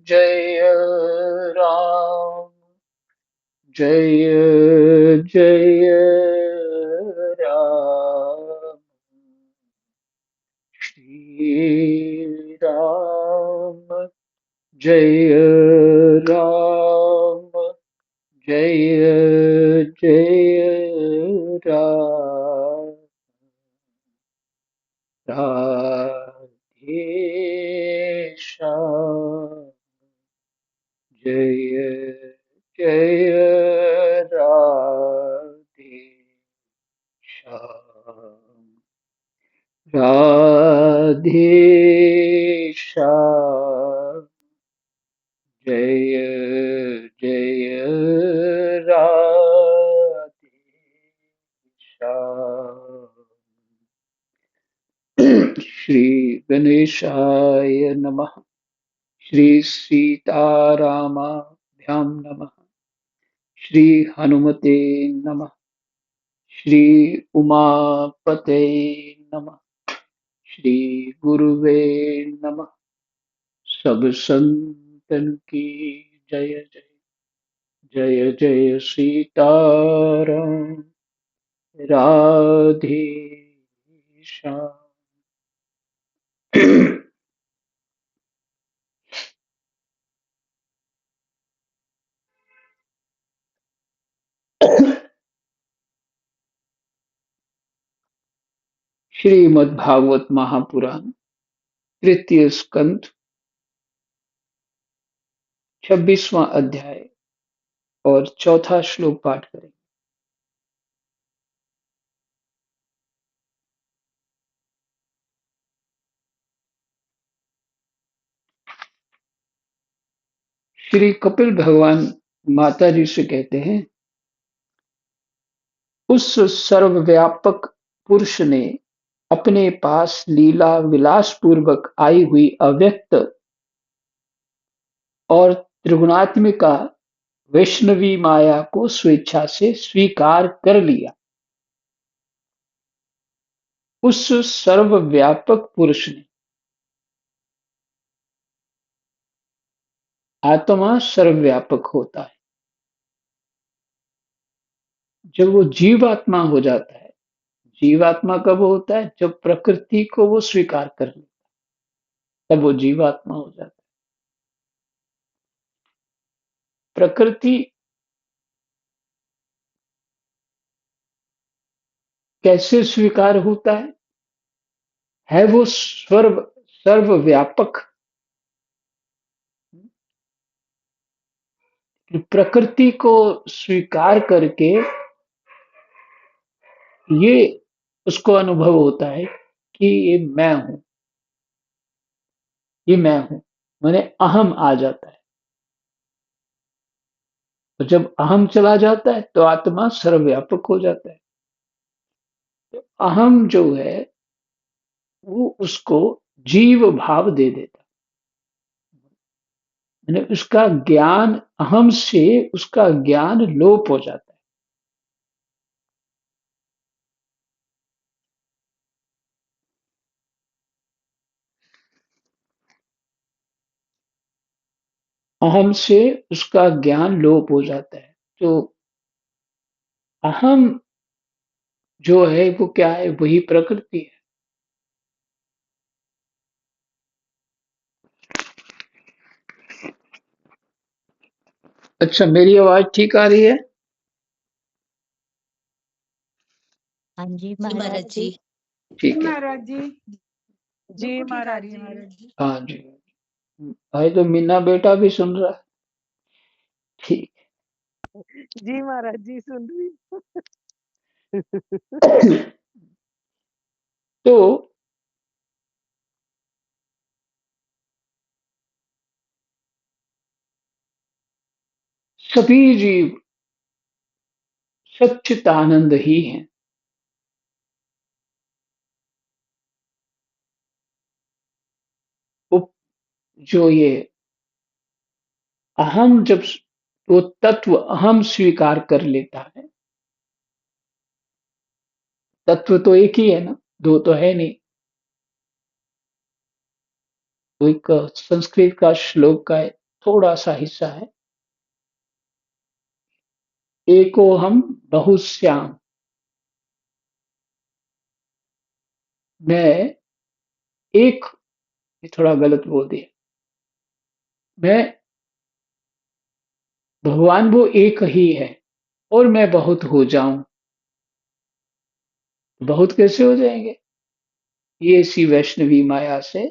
जय राम जय जय राम श्री राम जय राम जय जय राम राधे श्याम जय जय राधे श्याम राधे श्याम जय जय राधे श्याम श्री गणेशाय नमः। श्री सीतारामाभ्यां नमः। श्री हनुमते नमः। श्री उमापते नमः। श्री गुरुवे नमः। सब संतन की जय जय जय जय सीताराम राधे श्याम। श्रीमद् भागवत महापुराण तृतीय स्कंद 26वां अध्याय और चौथा श्लोक पाठ करें। श्री कपिल भगवान माता जी से कहते हैं, उस सर्वव्यापक पुरुष ने अपने पास लीला विलास पूर्वक आई हुई अव्यक्त और त्रिगुणात्मिका वैष्णवी माया को स्वेच्छा से स्वीकार कर लिया। उस सर्वव्यापक पुरुष ने, आत्मा सर्वव्यापक होता है। जब वो जीवात्मा हो जाता है, जीवात्मा कब होता है? जब प्रकृति को वो स्वीकार कर ले, तब वो जीवात्मा हो जाता है। प्रकृति कैसे स्वीकार होता है वो सर्वव्यापक। प्रकृति को स्वीकार करके ये उसको अनुभव होता है कि ये मैं हूं, ये मैं हूं, माने अहम आ जाता है। तो जब अहम चला जाता है तो आत्मा सर्वव्यापक हो जाता है। तो अहम जो है वो उसको जीव भाव दे देता है, यानी उसका ज्ञान, अहम से उसका ज्ञान लोप हो जाता है। अहम से उसका ज्ञान लोप हो जाता है। तो अहम जो है वो क्या है? वही प्रकृति है। अच्छा, मेरी आवाज ठीक आ रही है? हाँ जी जी महाराज महाराज जी। जी। ठीक है। महाराज जी। जी महाराज जी। हाँ जी। भाई तो मीना बेटा भी सुन रहा है। ठीक। जी महाराज जी सुन रही। तो सभी जीव सच्चिदानंद ही हैं। वो जो ये अहम, जब वो तत्व अहम स्वीकार कर लेता है, तत्व तो एक ही है ना, दो तो है नहीं। वो एक संस्कृत का श्लोक का थोड़ा सा हिस्सा है। एको हम बहुश्याम, मैं एक, ये थोड़ा गलत बोल दिया। मैं, भगवान वो एक ही है और मैं बहुत हो जाऊं। बहुत कैसे हो जाएंगे? ये इसी वैष्णवी माया से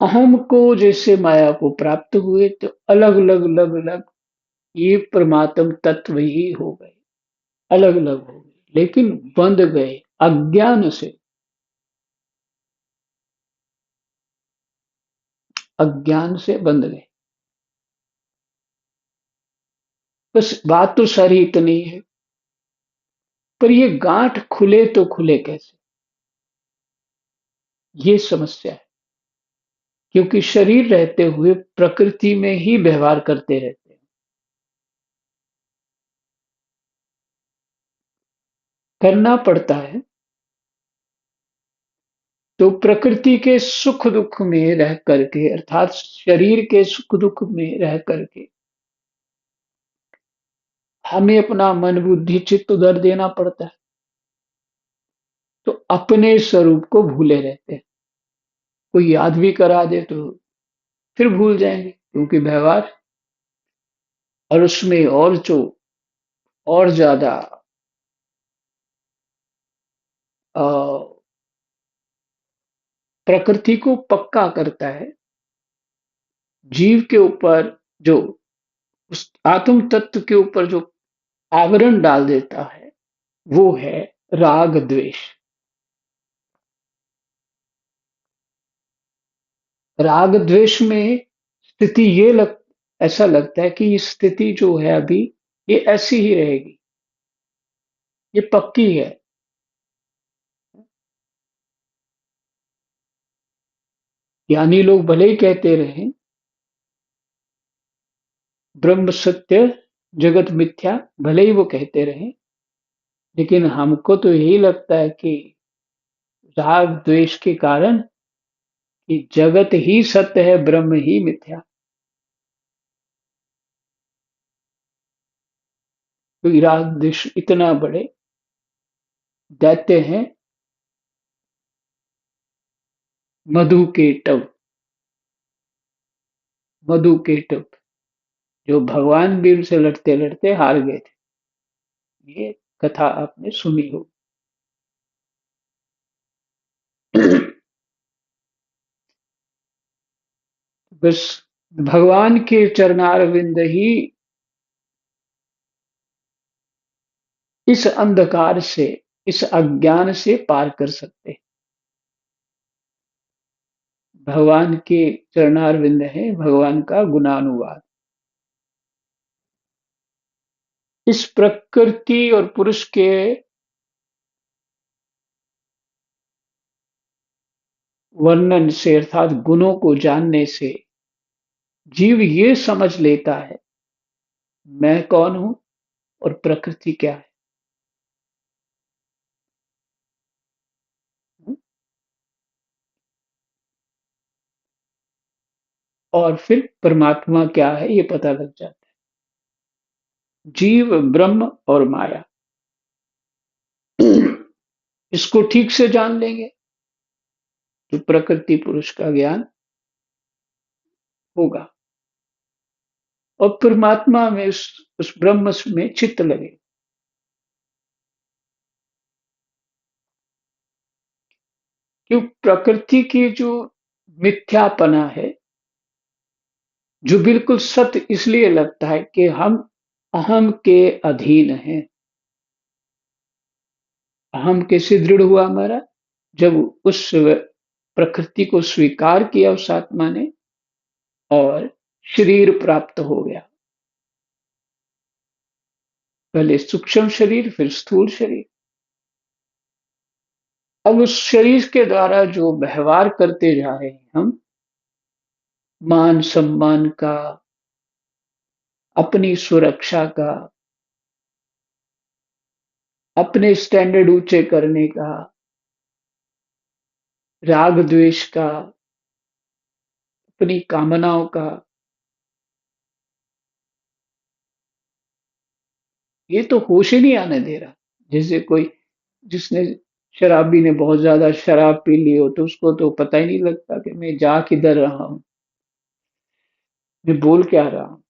अहम को, जैसे माया को प्राप्त हुए तो अलग अलग अलग अलग ये परमात्म तत्व ही हो गए, अलग अलग हो गए, लेकिन बंध गए अज्ञान से। अज्ञान से बंध गए। बस बात तो सारी इतनी है, पर ये गांठ खुले तो खुले कैसे, ये समस्या है। क्योंकि शरीर रहते हुए प्रकृति में ही व्यवहार करते रहते हैं। करना पड़ता है तो प्रकृति के सुख दुख में रह करके, अर्थात शरीर के सुख दुख में रह करके हमें अपना मन बुद्धि चित्त उधर देना पड़ता है। तो अपने स्वरूप को भूले रहते हैं। कोई याद भी करा दे तो फिर भूल जाएंगे, क्योंकि व्यवहार, और उसमें और जो और ज्यादा अ, प्रकृति को पक्का करता है, जीव के ऊपर जो, उस आत्म तत्व के ऊपर जो आवरण डाल देता है, वो है राग द्वेष। राग द्वेष में स्थिति ऐसा लगता है कि ये स्थिति जो है अभी, ये ऐसी ही रहेगी, ये पक्की है। ज्ञानी लोग भले ही कहते रहे ब्रह्म सत्य जगत मिथ्या, भले ही वो कहते रहे, लेकिन हमको तो यही लगता है कि राग द्वेष के कारण कि जगत ही सत्य है, ब्रह्म ही मिथ्या। क्योंकि राग द्वेष इतना बड़े दैत्य हैं, मधु के टब, मधु के टब, जो भगवान भी उनसे लड़ते लड़ते हार गए थे। ये कथा आपने सुनी हो। बस भगवान के चरणारविंद ही इस अंधकार से, इस अज्ञान से पार कर सकते हैं। भगवान के चरणारविंद है भगवान का गुणानुवाद। इस प्रकृति और पुरुष के वर्णन से, अर्थात गुणों को जानने से जीव ये समझ लेता है मैं कौन हूं और प्रकृति क्या है। और फिर परमात्मा क्या है ये पता लग जाता है। जीव, ब्रह्म और माया, इसको ठीक से जान लेंगे तो प्रकृति पुरुष का ज्ञान होगा और परमात्मा में, उस ब्रह्म में चित्त लगे। क्यों? प्रकृति की जो मिथ्यापना है, जो बिल्कुल सत्य इसलिए लगता है कि हम अहम के अधीन हैं। अहम कैसे दृढ़ हुआ हमारा? जब उस प्रकृति को स्वीकार किया उस आत्मा ने और शरीर प्राप्त हो गया। पहले सूक्ष्म शरीर, फिर स्थूल शरीर। अब उस शरीर के द्वारा जो व्यवहार करते जा रहे हैं हम, मान सम्मान का, अपनी सुरक्षा का, अपने स्टैंडर्ड ऊंचे करने का, राग द्वेष का, अपनी कामनाओं का, ये तो होश ही नहीं आने दे रहा। जैसे कोई जिसने शराबी ने बहुत ज्यादा शराब पी ली हो तो उसको तो पता ही नहीं लगता कि मैं जा किधर रहा हूँ, मैं बोल क्या रहा हूँ।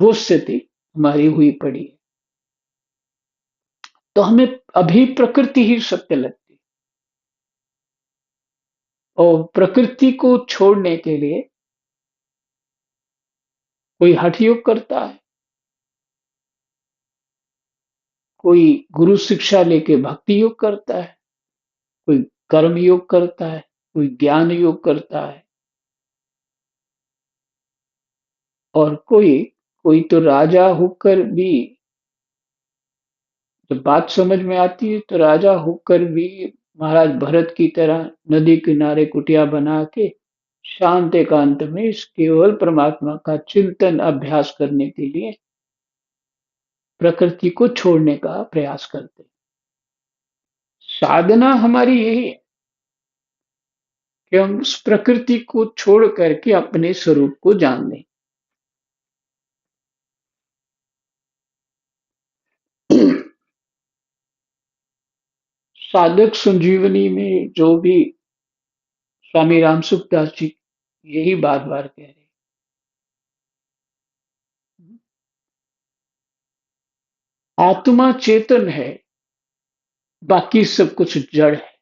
वो स्थिति हमारी हुई पड़ी है। तो हमें अभी प्रकृति ही सत्य लगती है, और प्रकृति को छोड़ने के लिए कोई हठ योग करता है, कोई गुरु शिक्षा लेके भक्ति योग करता है, कोई कर्म योग करता है, कोई ज्ञान योग करता है, और कोई कोई तो राजा होकर भी, जब बात समझ में आती है तो राजा होकर भी महाराज भरत की तरह नदी किनारे कुटिया बना के शांत एकांत में इस केवल परमात्मा का चिंतन अभ्यास करने के लिए प्रकृति को छोड़ने का प्रयास करते हैं। साधना हमारी यही है कि हम उस प्रकृति को छोड़ करके अपने स्वरूप को जान लें। साधक संजीवनी में जो भी स्वामी राम सुखदास जी यही बार बार कह रहे हैं, आत्मा चेतन है, बाकी सब कुछ जड़ है।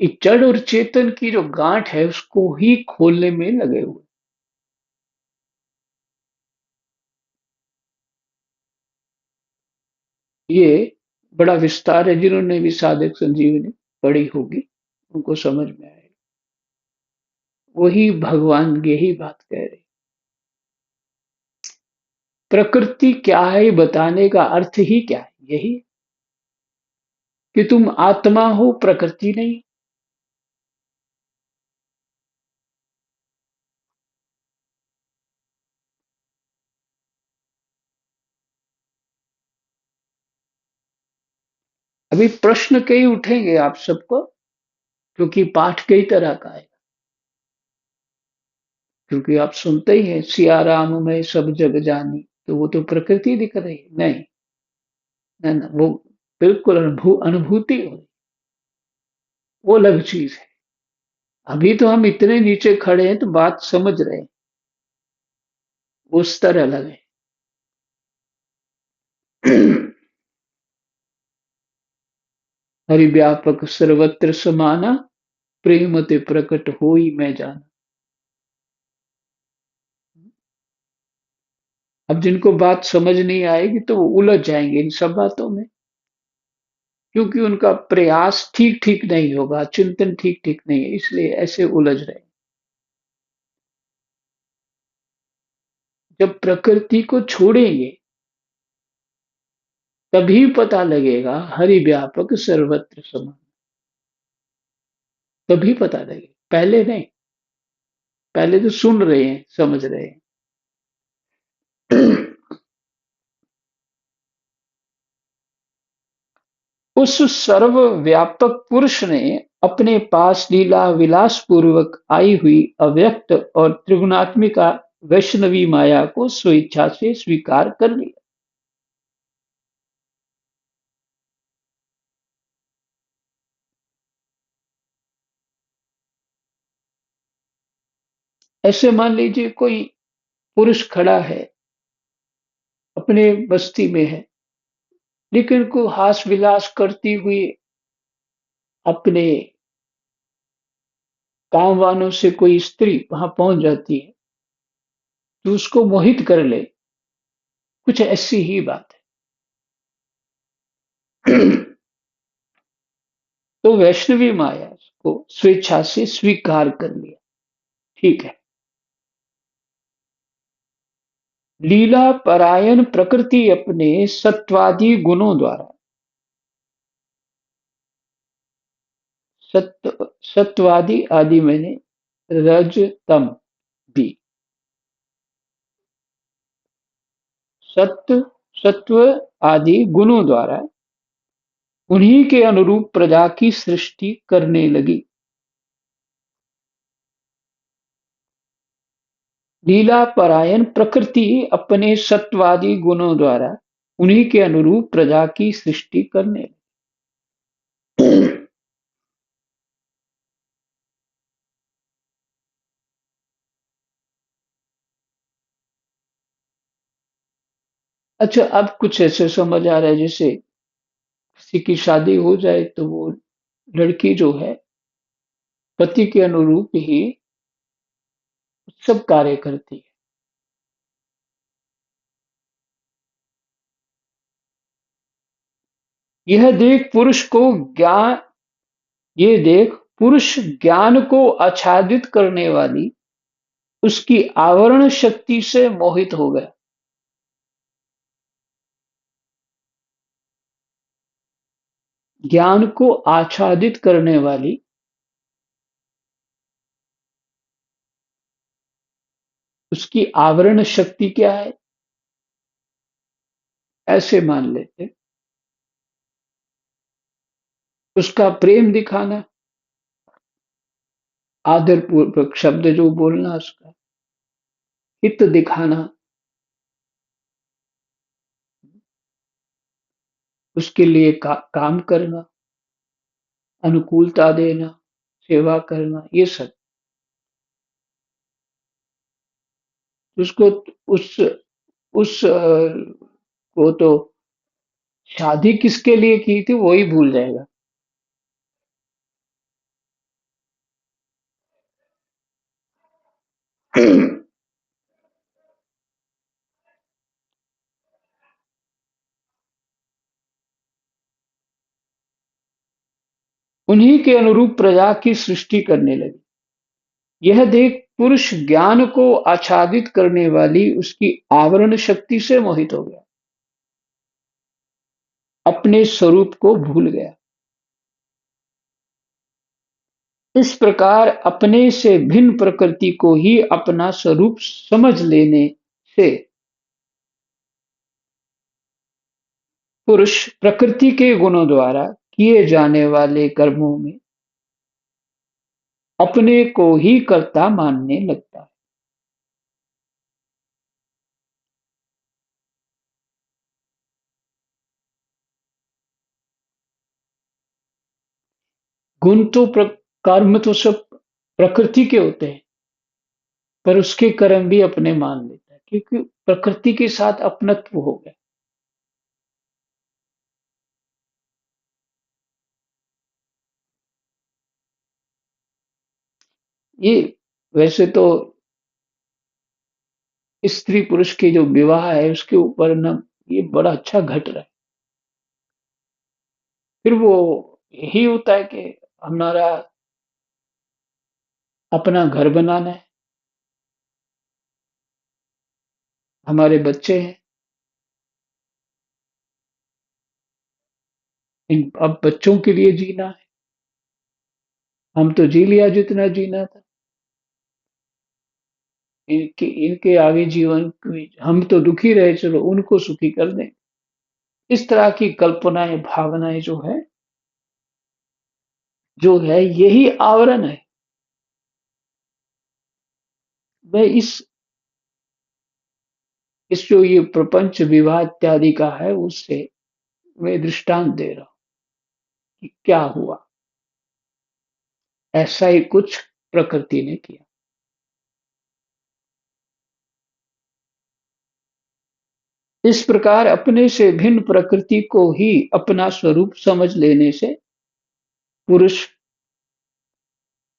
इस जड़ और चेतन की जो गांठ है उसको ही खोलने में लगे हुए। ये बड़ा विस्तार है, जिन्होंने भी साधक संजीवनी पढ़ी होगी उनको समझ में आएगा। वही भगवान यही बात कह रहे। प्रकृति क्या है बताने का अर्थ ही क्या है, यही कि तुम आत्मा हो, प्रकृति नहीं। अभी प्रश्न कई उठेंगे आप सबको, क्योंकि पाठ कई तरह का है। क्योंकि आप सुनते ही हैं सिया राम मैं सब जग जानी, तो वो तो प्रकृति दिख रही है। नहीं, ना ना, वो बिल्कुल अनुभूति हो, वो अलग चीज है। अभी तो हम इतने नीचे खड़े हैं तो बात समझ रहे हैं, वो स्तर अलग है। हरि व्यापक सर्वत्र समाना, प्रेम ते प्रकट होई मैं जाना। अब जिनको बात समझ नहीं आएगी तो वो उलझ जाएंगे इन सब बातों में, क्योंकि उनका प्रयास ठीक ठीक नहीं होगा, चिंतन ठीक ठीक नहीं है, इसलिए ऐसे उलझ रहे। जब प्रकृति को छोड़ेंगे तभी पता लगेगा हरि व्यापक सर्वत्र समान, तभी पता लगेगा, पहले नहीं। पहले तो सुन रहे हैं, समझ रहे हैं। उस सर्वव्यापक पुरुष ने अपने पास लीला विलास पूर्वक आई हुई अव्यक्त और त्रिगुणात्मिका वैष्णवी माया को स्वेच्छा से स्वीकार कर लिया। ऐसे मान लीजिए कोई पुरुष खड़ा है, अपने बस्ती में है, लेकिन को हास विलास करती हुई अपने काम वालों से कोई स्त्री वहां पहुंच जाती है तो उसको मोहित कर ले, कुछ ऐसी ही बात है। तो वैष्णवी माया को स्वेच्छा से स्वीकार कर लिया, ठीक है। लीला परायण प्रकृति अपने सत्वादि गुणों द्वारा, सत्वादि आदि मैंने रज तम भी, सत्व सत्व आदि गुणों द्वारा उन्हीं के अनुरूप प्रजा की सृष्टि करने लगी। लीला परायण प्रकृति अपने सत्वादी गुणों द्वारा उन्हीं के अनुरूप प्रजा की सृष्टि करने लगी। अच्छा, अब कुछ ऐसे समझ आ रहा है जैसे किसी की शादी हो जाए तो वो लड़की जो है पति के अनुरूप ही सब कार्य करती है। यह देख पुरुष को ज्ञान ये देख पुरुष ज्ञान को आच्छादित करने वाली उसकी आवरण शक्ति से मोहित हो गया। ज्ञान को आच्छादित करने वाली उसकी आवरण शक्ति क्या है, ऐसे मान लेते। उसका प्रेम दिखाना, आदर पूर्वक शब्द जो बोलना, उसका हित दिखाना, उसके लिए काम करना, अनुकूलता देना, सेवा करना, ये सब उसको उस वो तो शादी किसके लिए की थी वही भूल जाएगा। उन्हीं के अनुरूप प्रजा की सृष्टि करने लगी। यह देख पुरुष ज्ञान को आच्छादित करने वाली उसकी आवरण शक्ति से मोहित हो गया, अपने स्वरूप को भूल गया। इस प्रकार अपने से भिन्न प्रकृति को ही अपना स्वरूप समझ लेने से पुरुष प्रकृति के गुणों द्वारा किए जाने वाले कर्मों में अपने को ही कर्ता मानने लगता है। गुण तो कर्म तो सब प्रकृति के होते हैं, पर उसके कर्म भी अपने मान लेता है क्योंकि प्रकृति के साथ अपनत्व हो गया। ये वैसे तो स्त्री पुरुष के जो विवाह है उसके ऊपर ना ये बड़ा अच्छा घट रहा है। फिर वो यही होता है कि हमारा अपना घर बनाना है, हमारे बच्चे हैं, अब बच्चों के लिए जीना है। हम तो जी लिया जितना जीना था, इनके इनके आगे जीवन हम तो दुखी रहे, चलो उनको सुखी कर दें। इस तरह की कल्पनाएं भावनाएं जो है यही आवरण है। मैं इस जो ये प्रपंच विवाह इत्यादि का है उससे मैं दृष्टांत दे रहा हूं कि क्या हुआ। ऐसा ही कुछ प्रकृति ने किया। इस प्रकार अपने से भिन्न प्रकृति को ही अपना स्वरूप समझ लेने से पुरुष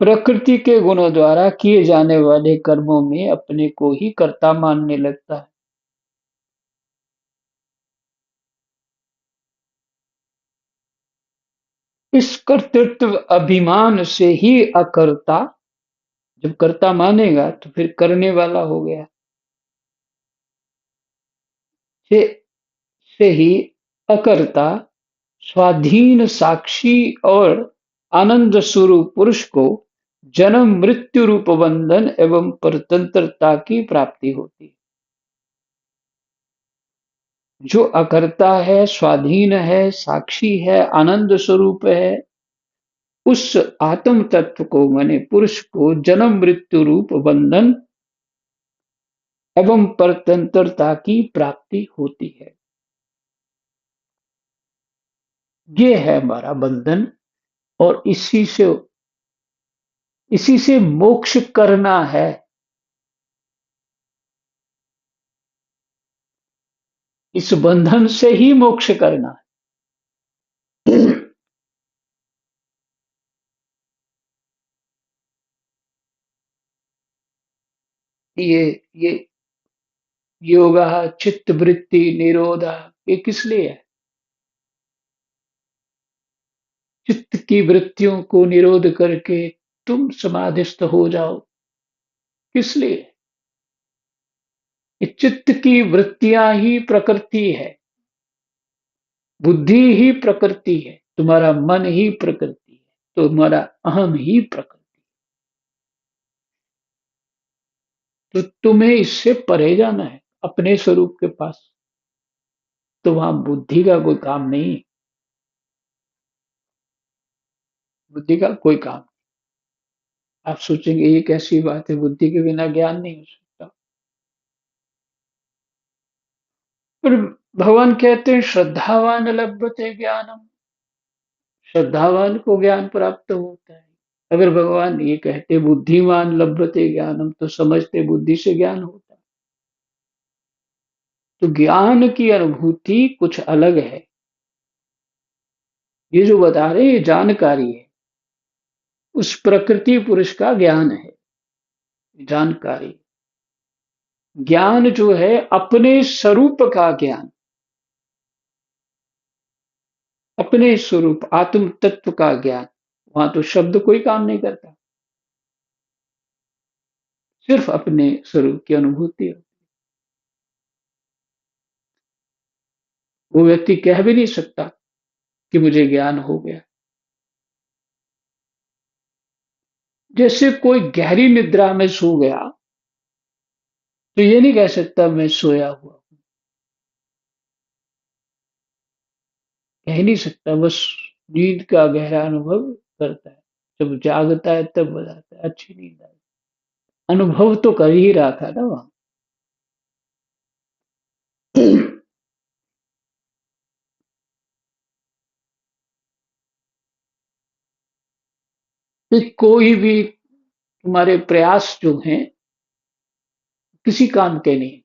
प्रकृति के गुणों द्वारा किए जाने वाले कर्मों में अपने को ही कर्ता मानने लगता है। इस कर्तृत्व अभिमान से ही अकर्ता, जब कर्ता मानेगा तो फिर करने वाला हो गया, से से ही अकर्ता स्वाधीन साक्षी और आनंद स्वरूप पुरुष को जन्म मृत्यु रूप बंधन एवं परतंत्रता की प्राप्ति होती है। जो अकर्ता है, स्वाधीन है, साक्षी है, आनंद स्वरूप है, उस आत्म तत्व को माने पुरुष को जन्म मृत्यु रूप बंधन एवं परतंत्रता की प्राप्ति होती है। ये है हमारा बंधन और इसी से मोक्ष करना है। इस बंधन से ही मोक्ष करना है। ये योगा चित्त वृत्ति निरोधा ये किस लिए है? चित्त की वृत्तियों को निरोध करके तुम समाधिस्थ हो जाओ। किस लिए? चित्त की वृत्तियां ही प्रकृति है, बुद्धि ही प्रकृति है, तुम्हारा मन ही प्रकृति है, तुम्हारा अहम ही प्रकृति। तो तुम्हें इससे परे जाना है अपने स्वरूप के पास। तो वहां बुद्धि का कोई काम नहीं, बुद्धि का कोई काम। आप सोचेंगे ये कैसी बात है, बुद्धि के बिना ज्ञान नहीं हो सकता। पर भगवान कहते हैं श्रद्धावान लभते ज्ञानम, श्रद्धावान को ज्ञान प्राप्त होता है। अगर भगवान ये कहते बुद्धिमान लभते ज्ञानम तो समझते बुद्धि से ज्ञान होता है। तो ज्ञान की अनुभूति कुछ अलग है। ये जो बता रहे ये जानकारी है, उस प्रकृति पुरुष का ज्ञान है, जानकारी। ज्ञान जो है अपने स्वरूप का ज्ञान, अपने स्वरूप आत्म तत्व का ज्ञान। वहां तो शब्द कोई काम नहीं करता, सिर्फ अपने स्वरूप की अनुभूति हो। वो व्यक्ति कह भी नहीं सकता कि मुझे ज्ञान हो गया। जैसे कोई गहरी निद्रा में सो गया तो ये नहीं कह सकता मैं सोया हुआ, कह नहीं सकता, बस नींद का गहरा अनुभव करता है। जब जागता है तब बताता है अच्छी नींद आई। अनुभव तो कर ही रहा था ना वहां। कि कोई भी तुम्हारे प्रयास जो हैं किसी काम के नहीं।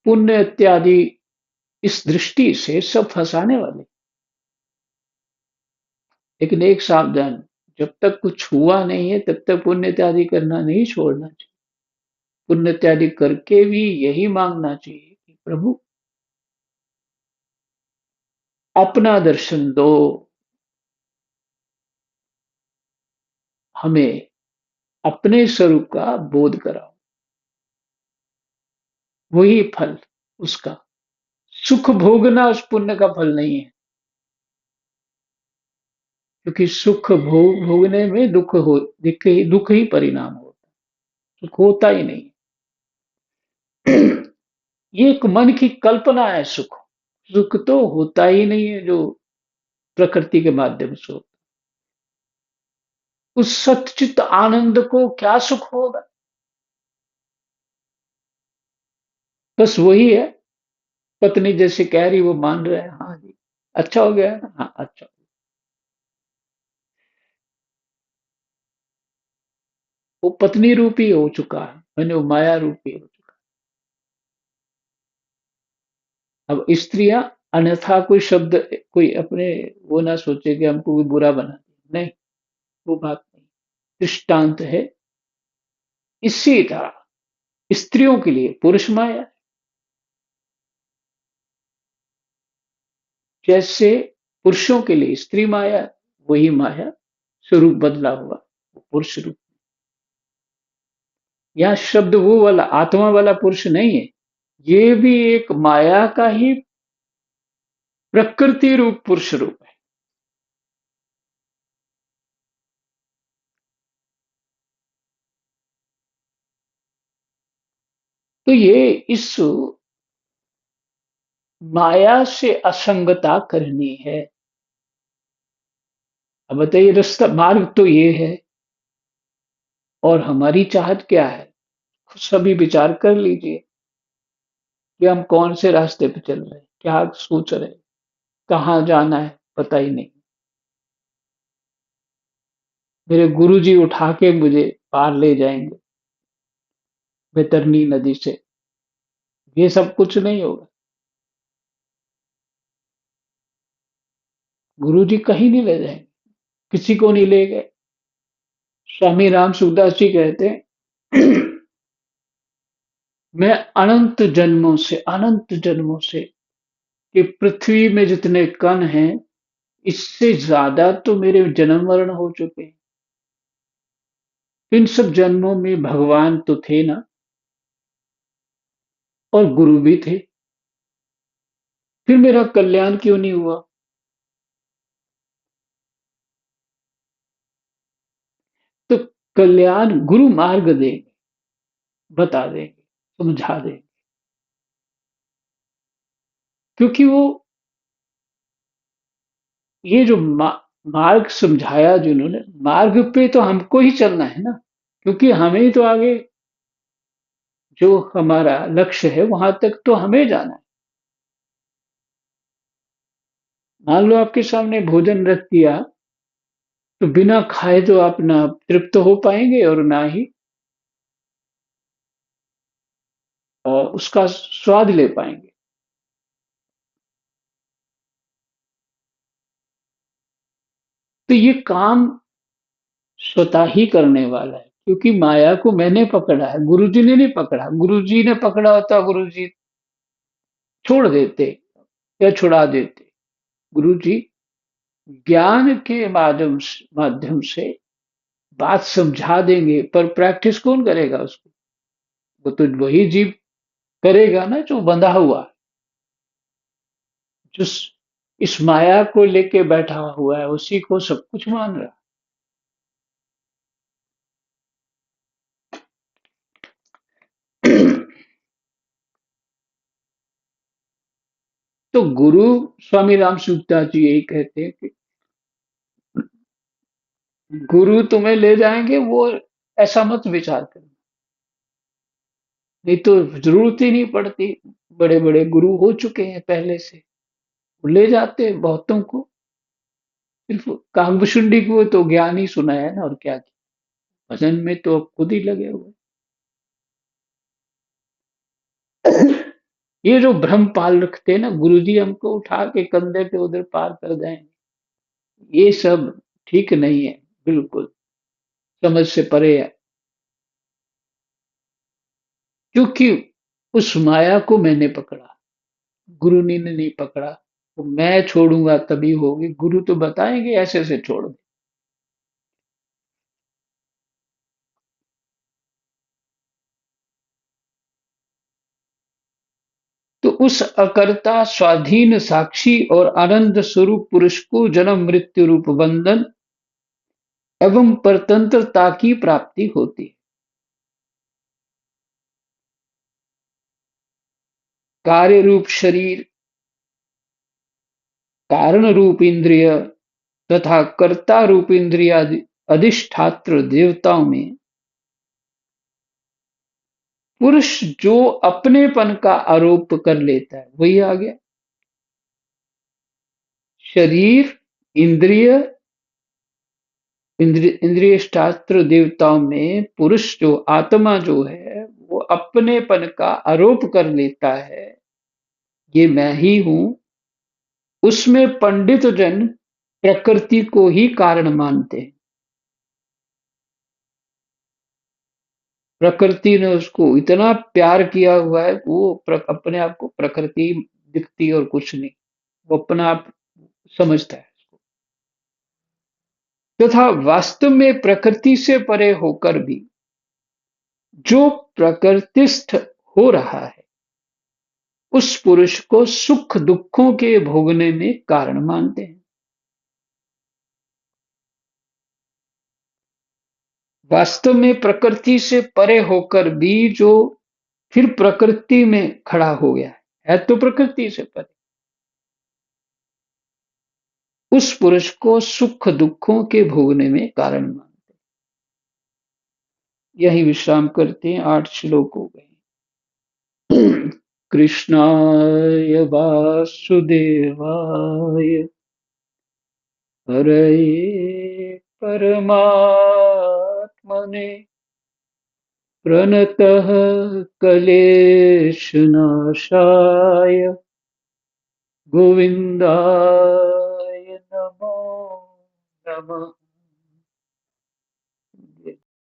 पुण्य इत्यादि इस दृष्टि से सब फंसाने वाले। लेकिन एक सावधान, जब तक कुछ हुआ नहीं है तब तक पुण्य इत्यादि करना नहीं छोड़ना चाहिए। पुण्य इत्यादि करके भी यही मांगना चाहिए कि प्रभु अपना दर्शन दो, हमें अपने स्वरूप का बोध कराओ। वही फल उसका। सुख भोगना उस पुण्य का फल नहीं है, क्योंकि सुख भोगने में दुख ही परिणाम होता है, सुख होता ही नहीं। ये एक मन की कल्पना है। सुख सुख तो होता ही नहीं है जो प्रकृति के माध्यम से होता। उस सच्चित आनंद को क्या सुख होगा? बस वही है, पत्नी जैसे कह रही वो मान रहे हैं, हाँ जी अच्छा हो गया ना, हाँ अच्छा। वो पत्नी रूपी हो चुका है, मैंने वो माया रूपी हो चुका है। अब स्त्रियां अन्यथा कोई शब्द कोई अपने वो ना सोचे कि हमको कोई बुरा बना दिया, नहीं, वो बात नहीं। दृष्टांत है। इसी तरह स्त्रियों के लिए पुरुष माया, जैसे पुरुषों के लिए स्त्री माया, वही माया स्वरूप बदला हुआ वो पुरुष रूप। यहाँ शब्द वो वाला आत्मा वाला पुरुष नहीं है, ये भी एक माया का ही प्रकृति रूप पुरुष रूप है। तो ये इस माया से असंगता करनी है। अब बताइए, रास्ता मार्ग तो ये है, और हमारी चाहत क्या है? सभी विचार कर लीजिए कि हम कौन से रास्ते पे चल रहे हैं, क्या सोच रहे हैं, कहाँ जाना है, पता ही नहीं। मेरे गुरुजी उठा के मुझे पार ले जाएंगे बैतरनी नदी से, ये सब कुछ नहीं होगा। गुरुजी कहीं नहीं ले जाएंगे, किसी को नहीं ले गए। स्वामी राम सुखदास जी कहते हैं, मैं अनंत जन्मों से कि पृथ्वी में जितने कण हैं, इससे ज्यादा तो मेरे जन्म मरण हो चुके हैं। इन सब जन्मों में भगवान तो थे ना, और गुरु भी थे, फिर मेरा कल्याण क्यों नहीं हुआ? तो कल्याण गुरु मार्ग देंगे, बता देंगे, समझा देंगे, क्योंकि वो ये जो मार्ग समझाया जिन्होंने, मार्ग पे तो हमको ही चलना है ना, क्योंकि हमें ही तो आगे जो हमारा लक्ष्य है वहां तक तो हमें जाना है। मान लो आपके सामने भोजन रख दिया, तो बिना खाए तो आप ना तृप्त हो पाएंगे और ना ही उसका स्वाद ले पाएंगे। तो ये काम स्वतः ही करने वाला है, क्योंकि माया को मैंने पकड़ा है, गुरुजी ने नहीं पकड़ा। गुरुजी ने पकड़ा होता, गुरुजी छोड़ देते या छुड़ा देते। गुरुजी ज्ञान के माध्यम से बात समझा देंगे, पर प्रैक्टिस कौन करेगा उसको? वो तो वही जीव करेगा ना जो बंधा हुआ है, जो इस माया को लेके बैठा हुआ है, उसी को सब कुछ मान रहा। तो गुरु स्वामी राम सुखदास जी यही कहते हैं कि गुरु तुम्हें ले जाएंगे, वो ऐसा मत विचार करना, नहीं तो जरूरत ही नहीं पड़ती। बड़े बड़े गुरु हो चुके हैं पहले से, वो ले जाते हैं बहुतों को। सिर्फ कागभूषुंडी को तो ज्ञान ही सुनाया ना, और क्या किया? भजन में तो अब खुद ही लगे हुए। ये जो भ्रम पाल रखते हैं ना, गुरुजी हमको उठा के कंधे पे उधर पार कर जाएंगे, ये सब ठीक नहीं है, बिल्कुल समझ से परे है। क्योंकि उस माया को मैंने पकड़ा, गुरु ने नहीं पकड़ा। तो मैं छोड़ूंगा तभी होगी, गुरु तो बताएंगे ऐसे ऐसे छोड़ दे। तो उस अकर्ता स्वाधीन साक्षी और आनंद स्वरूप पुरुष को जन्म मृत्यु रूप बंधन एवं परतंत्रता की प्राप्ति होती है। कार्य रूप शरीर, कारण रूप इंद्रिय तथा कर्ता रूप इंद्रिय अधिष्ठात्र देवताओं में पुरुष जो अपनेपन का आरोप कर लेता है, वही आ गया। शरीर, इंद्रिय, इंद्रिय शास्त्र देवताओं में पुरुष जो आत्मा जो है, वो अपनेपन का आरोप कर लेता है, ये मैं ही हूं। उसमें पंडित जन प्रकृति को ही कारण मानते हैं। प्रकृति ने उसको इतना प्यार किया हुआ है, वो अपने आप को प्रकृति दिखती और कुछ नहीं, वो अपना आप समझता है। तथा वास्तव में प्रकृति से परे होकर भी जो प्रकृतिस्थ हो रहा है, उस पुरुष को सुख दुखों के भोगने में कारण मानते हैं। वास्तव में प्रकृति से परे होकर भी जो फिर प्रकृति में खड़ा हो गया है तो प्रकृति से परे। उस पुरुष को सुख दुखों के भोगने में कारण मानते। यही विश्राम करते हैं। 8 श्लोक हो गए। कृष्णाय वासुदेवाय हरये परमात्मने प्रणतः क्लेशनाशाय गोविन्दाय नमो नमः।